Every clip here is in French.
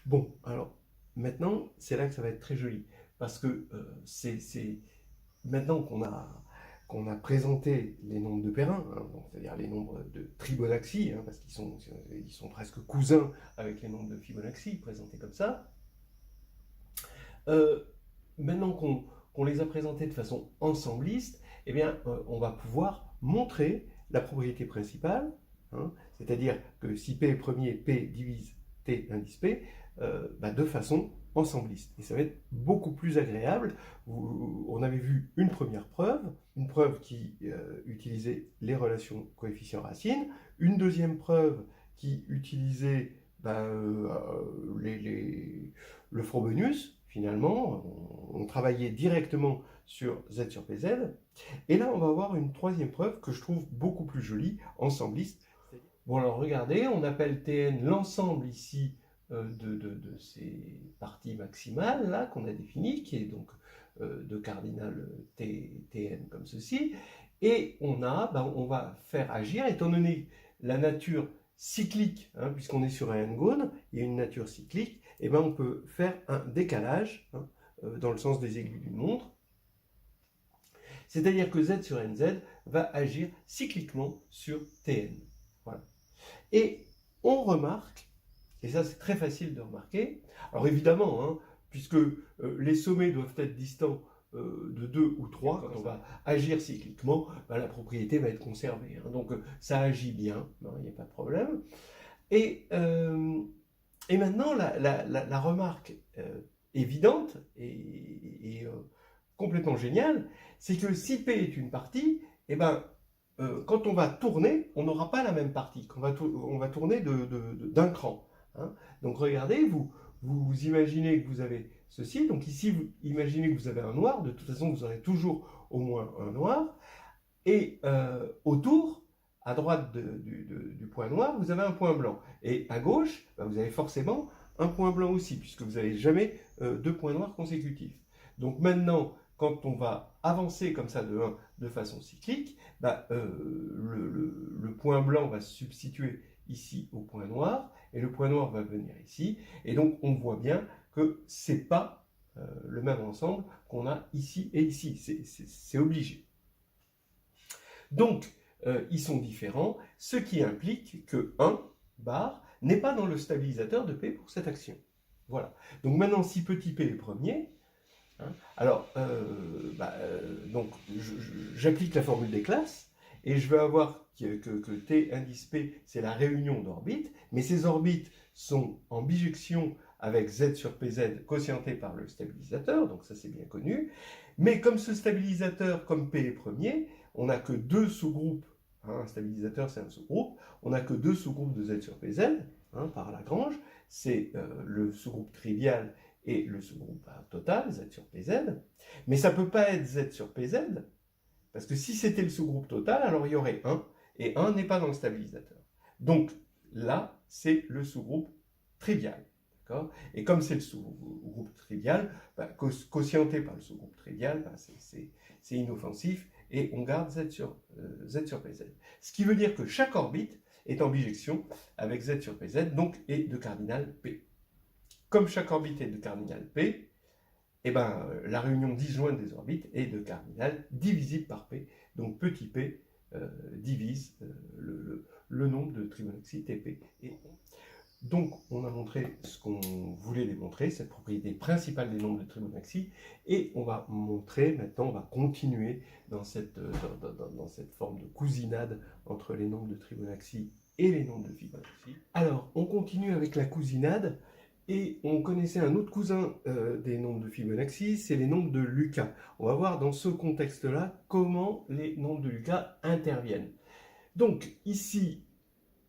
Bon, alors, maintenant, c'est là que ça va être très joli. Parce que maintenant qu'on a présenté les nombres de Perrin, hein, c'est-à-dire les nombres de Fibonacci, hein, parce qu'ils sont presque cousins avec les nombres de Fibonacci, présentés comme ça, euh, maintenant qu'on les a présentés de façon ensembliste, eh bien, on va pouvoir montrer la propriété principale, hein, c'est-à-dire que si P est premier, P divise T indice P, de façon ensembliste. Et ça va être beaucoup plus agréable. On avait vu une preuve qui utilisait les relations coefficients-racines, une deuxième preuve qui utilisait le Frobenius, finalement. On travaillait directement sur Z sur PZ. Et là, on va avoir une troisième preuve que je trouve beaucoup plus jolie, ensembliste. Bon, alors regardez, on appelle Tn l'ensemble ici de ces parties maximales là qu'on a définies, qui est donc de cardinal Tn comme ceci. Et on va faire agir, étant donné la nature cyclique, hein, puisqu'on est sur un n-gone, il y a une nature cyclique, et on peut faire un décalage, hein, dans le sens des aiguilles d'une montre. C'est-à-dire que Z sur NZ va agir cycliquement sur Tn. Voilà. Et on remarque, et ça c'est très facile de remarquer, alors évidemment, hein, puisque les sommets doivent être distants de 2 ou 3, quand on va agir cycliquement, la propriété va être conservée. Hein. Donc ça agit bien, il n'y a pas de problème. Et maintenant, la remarque évidente et complètement géniale, c'est que si P est une partie, quand on va tourner, on n'aura pas la même partie. On va tourner d'un cran. Hein. Donc regardez, vous imaginez que vous avez ceci. Donc ici, vous imaginez que vous avez un noir. De toute façon, vous aurez toujours au moins un noir. Et autour, à droite du point noir, vous avez un point blanc. Et à gauche, vous avez forcément un point blanc aussi, puisque vous n'avez jamais deux points noirs consécutifs. Donc maintenant, quand on va avancer comme ça de 1 de façon cyclique, le point blanc va se substituer ici au point noir, et le point noir va venir ici. Et donc on voit bien que ce n'est pas le même ensemble qu'on a ici et ici. C'est obligé. Donc, ils sont différents, ce qui implique que 1 bar n'est pas dans le stabilisateur de P pour cette action. Voilà. Donc maintenant, si petit p est premier, hein, alors, donc, j'applique la formule des classes, et je vais avoir que T indice P, c'est la réunion d'orbites, mais ces orbites sont en bijection avec Z sur PZ quotienté par le stabilisateur, donc ça c'est bien connu. Mais comme ce stabilisateur, comme P est premier, on n'a que deux sous-groupes, hein, un stabilisateur c'est un sous-groupe, on n'a que deux sous-groupes de Z sur PZ, hein, par Lagrange, c'est le sous-groupe trivial et le sous-groupe total, Z sur PZ, mais ça ne peut pas être Z sur PZ, parce que si c'était le sous-groupe total, alors il y aurait 1, et 1 n'est pas dans le stabilisateur. Donc là, c'est le sous-groupe trivial. Et comme c'est le sous-groupe trivial, quotienté par le sous-groupe trivial, c'est inoffensif, et on garde Z sur PZ. Ce qui veut dire que chaque orbite est en bijection avec Z sur PZ, donc est de cardinal P. Comme chaque orbite est de cardinal P, la réunion disjointe des orbites est de cardinal divisible par P. Donc petit p divise le nombre de Fibonacci Tp. Et donc on a montré ce qu'on voulait démontrer, cette propriété principale des nombres de Fibonacci, et on va montrer maintenant, on va continuer dans cette forme de cousinade entre les nombres de Fibonacci et les nombres de Fibonacci. Alors on continue avec la cousinade. Et on connaissait un autre cousin des nombres de Fibonacci, c'est les nombres de Lucas. On va voir dans ce contexte-là comment les nombres de Lucas interviennent. Donc ici,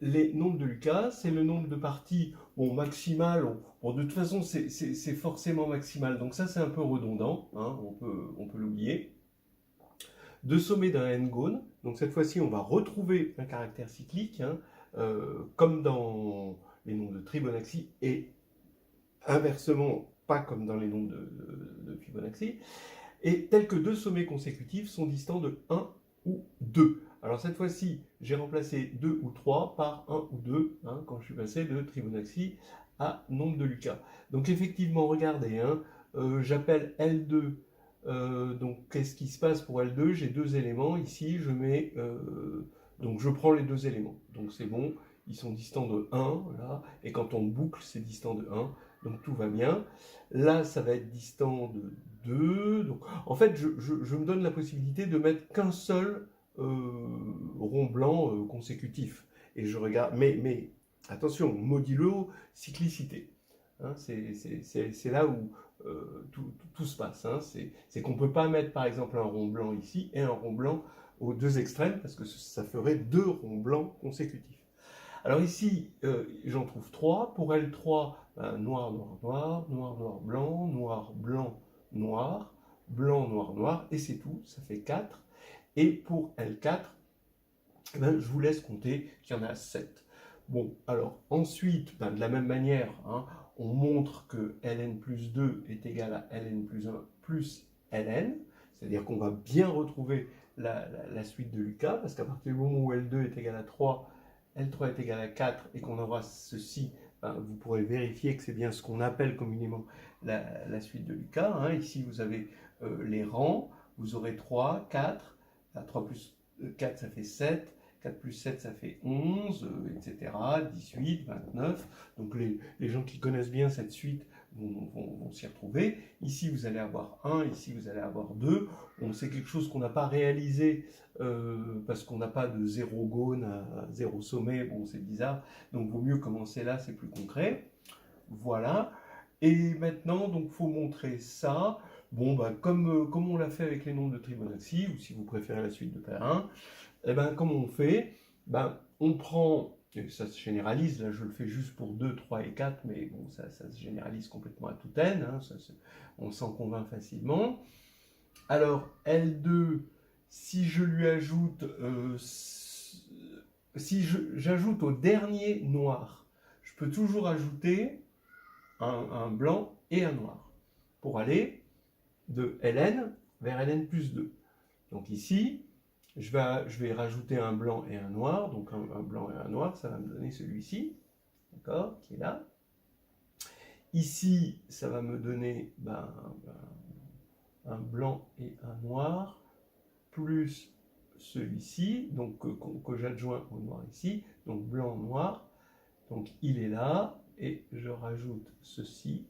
les nombres de Lucas, c'est le nombre de parties maximales. Bon, de toute façon, c'est forcément maximal, donc ça c'est un peu redondant, hein, on peut l'oublier. De sommet d'un n-gone, donc cette fois-ci on va retrouver un caractère cyclique, hein, comme dans les nombres de Fibonacci, et inversement, pas comme dans les nombres de Fibonacci, et tels que deux sommets consécutifs sont distants de 1 ou 2. Alors cette fois-ci, j'ai remplacé 2 ou 3 par 1 ou 2, hein, quand je suis passé de Fibonacci à nombre de Lucas. Donc effectivement, regardez, hein, j'appelle L2. Donc qu'est-ce qui se passe pour L2? J'ai deux éléments. Ici, je mets... donc je prends les deux éléments. Donc c'est bon, ils sont distants de 1, là. Et quand on boucle, c'est distant de 1. Donc tout va bien. Là, ça va être distant de 2. Donc, en fait, je me donne la possibilité de mettre qu'un seul rond blanc consécutif. Et je regarde... Mais attention, modulo cyclicité. Hein, c'est là où tout se passe. Hein. C'est qu'on ne peut pas mettre par exemple un rond blanc ici et un rond blanc aux deux extrêmes parce que ça ferait deux ronds blancs consécutifs. Alors ici, j'en trouve 3. Pour L3, noir, noir, noir, noir, noir, blanc, noir, blanc, noir, blanc, noir, noir, et c'est tout, ça fait 4. Et pour L4, je vous laisse compter qu'il y en a 7. Bon, alors ensuite, de la même manière, hein, on montre que ln plus 2 est égal à ln plus 1 plus ln, c'est-à-dire qu'on va bien retrouver la suite de Lucas, parce qu'à partir du moment où L2 est égal à 3, L3 est égal à 4, et qu'on aura ceci, vous pourrez vérifier que c'est bien ce qu'on appelle communément la suite de Lucas. Hein. Ici, vous avez les rangs, vous aurez 3, 4, 3 plus 4, ça fait 7, 4 plus 7, ça fait 11, etc., 18, 29. Donc les gens qui connaissent bien cette suite vont s'y retrouver. Ici, vous allez avoir 1, ici, vous allez avoir 2. Bon, c'est quelque chose qu'on n'a pas réalisé parce qu'on n'a pas de 0 gone à 0 sommet. Bon, c'est bizarre. Donc, il vaut mieux commencer là, c'est plus concret. Voilà. Et maintenant, donc, il faut montrer ça. Bon, comme on l'a fait avec les nombres de Fibonacci, ou si vous préférez la suite de paire 1, eh ben, comment on fait? On prend, et ça se généralise, là je le fais juste pour 2, 3 et 4, mais bon, ça se généralise complètement à toute n, hein, on s'en convainc facilement. Alors, L2, si je lui ajoute, si j'ajoute au dernier noir, je peux toujours ajouter un blanc et un noir, pour aller de Ln vers Ln plus 2. Donc ici, je vais rajouter un blanc et un noir, donc un blanc et un noir, ça va me donner celui-ci, d'accord, qui est là. Ici, ça va me donner un blanc et un noir, plus celui-ci, donc que j'adjoins au noir ici, donc blanc, noir, donc il est là, et je rajoute ceci,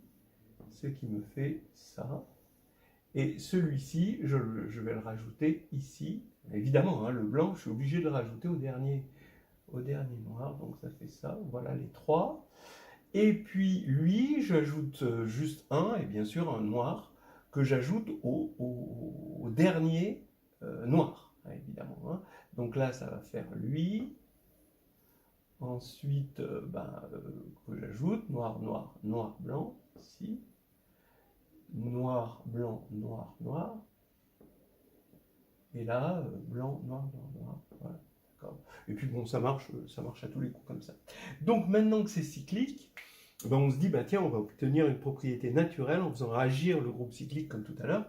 ce qui me fait ça. Et celui-ci, je vais le rajouter ici. Évidemment, hein, le blanc, je suis obligé de le rajouter au dernier noir. Donc ça fait ça. Voilà les trois. Et puis lui, j'ajoute juste un, et bien sûr un noir, que j'ajoute au dernier noir, hein, évidemment. Hein. Donc là, ça va faire lui. Ensuite, que j'ajoute noir, noir, noir, blanc, ici. Noir, blanc, noir, noir. Et là, blanc, noir, noir, noir. Voilà, d'accord. Et puis bon, ça marche à tous les coups comme ça. Donc maintenant que c'est cyclique, on se dit, tiens, on va obtenir une propriété naturelle en faisant agir le groupe cyclique comme tout à l'heure.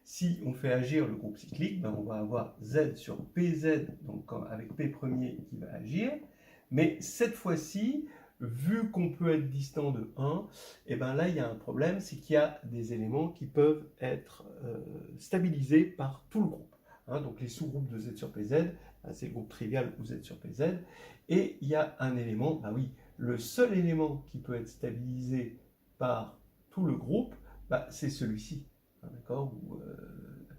Si on fait agir le groupe cyclique, on va avoir Z sur PZ, donc avec P premier qui va agir. Mais cette fois-ci, vu qu'on peut être distant de 1, et là il y a un problème, c'est qu'il y a des éléments qui peuvent être stabilisés par tout le groupe. Hein, donc les sous-groupes de Z sur PZ, c'est le groupe trivial ou Z sur PZ. Et il y a un élément, oui, le seul élément qui peut être stabilisé par tout le groupe, c'est celui-ci. D'accord,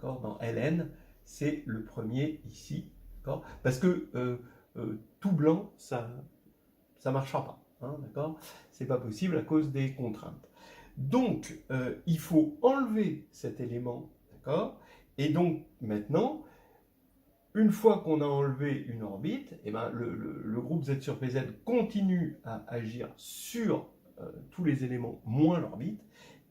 dans Ln, c'est le premier ici. Parce que tout blanc, ça ne marchera pas. Hein, d'accord, c'est pas possible à cause des contraintes. Donc, il faut enlever cet élément. D'accord. Et donc, maintenant, une fois qu'on a enlevé une orbite, le groupe Z sur PZ continue à agir sur tous les éléments moins l'orbite,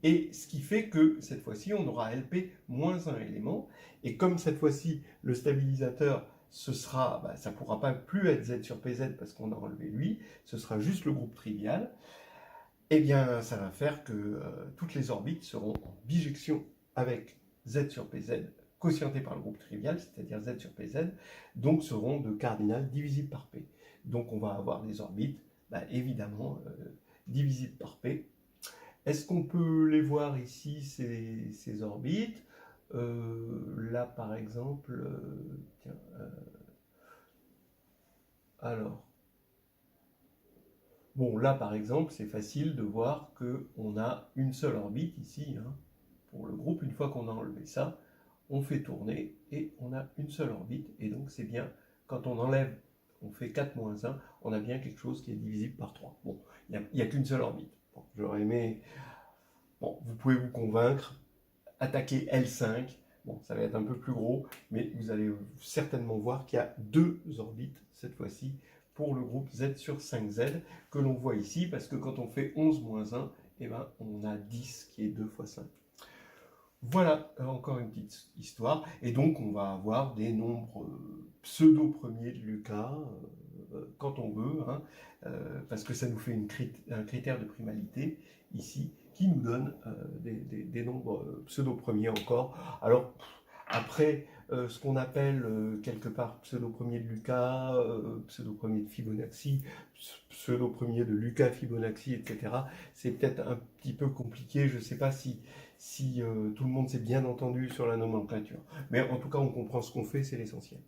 et ce qui fait que cette fois-ci, on aura LP moins un élément, et comme cette fois-ci, le stabilisateur, ça ne pourra pas plus être Z sur PZ parce qu'on a enlevé lui, ce sera juste le groupe trivial, et bien ça va faire que toutes les orbites seront en bijection avec Z sur PZ quotienté par le groupe trivial, c'est-à-dire Z sur PZ, donc seront de cardinal divisible par P. Donc on va avoir des orbites, évidemment, divisibles par P. Est-ce qu'on peut les voir ici, ces orbites? Là, par exemple, tiens, alors, bon, là, par exemple, c'est facile de voir qu'on a une seule orbite ici, hein, pour le groupe. Une fois qu'on a enlevé ça, on fait tourner et on a une seule orbite. Et donc, c'est bien, quand on enlève, on fait 4 moins 1, on a bien quelque chose qui est divisible par 3. Bon, il n'y a qu'une seule orbite. Bon, j'aurais aimé... Bon, vous pouvez vous convaincre, attaquer L5. Bon, ça va être un peu plus gros, mais vous allez certainement voir qu'il y a 2 orbites, cette fois-ci, pour le groupe Z sur 5Z, que l'on voit ici, parce que quand on fait 11 moins 1, eh ben, on a 10 qui est 2 fois 5. Voilà, encore une petite histoire. Et donc, on va avoir des nombres pseudo-premiers de Lucas, quand on veut, hein, parce que ça nous fait un critère de primalité, ici, qui nous donne des nombres pseudo-premiers encore. Alors, après, ce qu'on appelle quelque part pseudo-premier de Lucas, pseudo-premier de Fibonacci, pseudo-premier de Lucas Fibonacci, etc., c'est peut-être un petit peu compliqué. Je ne sais pas si tout le monde s'est bien entendu sur la nomenclature. Mais en tout cas, on comprend ce qu'on fait, c'est l'essentiel.